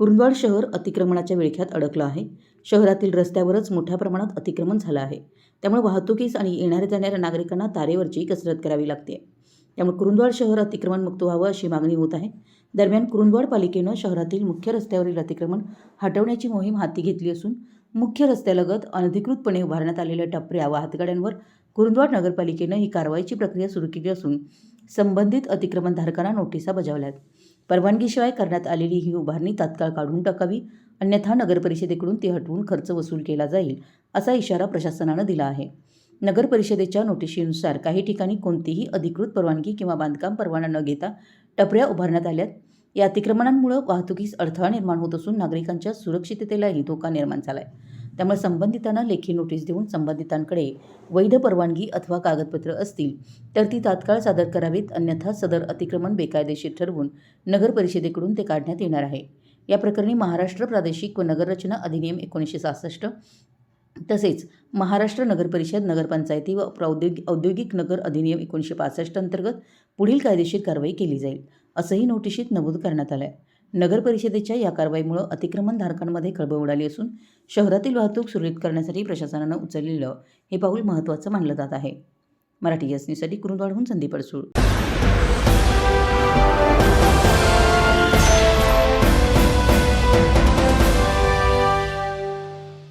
कुरुंदवाड शहर अतिक्रमणाच्या विळख्यात अडकलं आहे. शहरातील रस्त्यावरच मोठ्या प्रमाणात अतिक्रमण झालं आहे. त्यामुळे वाहतुकीस आणि येणाऱ्या जाणाऱ्या नागरिकांना तारेवरची कसरत करावी लागते. त्यामुळे कुरुंदवाड शहर अतिक्रमणमुक्त व्हावं अशी मागणी होत आहे. दरम्यान कुरुंदवाड पालिकेनं शहरातील मुख्य रस्त्यावरील अतिक्रमण हटवण्याची मोहीम हाती घेतली असून मुख्य रस्त्यालगत अनधिकृतपणे उभारण्यात आलेल्या टपऱ्या व हातगाड्यांवर कुरुंदवाड नगरपालिकेनं ही कारवाईची प्रक्रिया सुरू केली असून संबंधित अतिक्रमणधारकांना नोटिसा बजावल्यात. परवानगीशिवाय करण्यात आलेली ही उभारणी तात्काळ काढून टाकावी, अन्यथा नगरपरिषदेकडून ती हटवून खर्च वसूल केला जाईल असा इशारा प्रशासनानं दिला आहे. नगरपरिषदेच्या नोटिशीनुसार काही ठिकाणी कोणतीही अधिकृत परवानगी किंवा बांधकाम परवाना न घेता टपऱ्या उभारण्यात आल्यात. या अतिक्रमणांमुळे वाहतुकीस अडथळा निर्माण होत असून नागरिकांच्या सुरक्षिततेलाही धोका निर्माण झालाय. त्यामुळे संबंधितांना लेखी नोटीस देऊन संबंधितांकडे वैध परवानगी अथवा कागदपत्र असतील तर ती तात्काळ सादर करावीत, अन्यथा सदर अतिक्रमण बेकायदेशीर ठरवून नगरपरिषदेकडून ते काढण्यात येणार आहे. या प्रकरणी महाराष्ट्र प्रादेशिक व नगररचना अधिनियम 1966 तसेच महाराष्ट्र नगरपरिषद नगरपंचायती व औद्योगिक नगर अधिनियम 1965 अंतर्गत पुढील कायदेशीर कारवाई केली जाईल, असंही नोटिशीत नमूद करण्यात आलं आहे. नगरपरिषदेच्या या कारवाईमुळे अतिक्रमणधारकांमध्ये खळबळ उडाली असून शहरातील वाहतूक सुरळीत करण्यासाठी प्रशासनानं उचललेलं हे पाऊल महत्त्वाचं मानलं जात आहे. मराठी न्यूजसाठी कुरुंदवाडहून संदीप अडसूळ.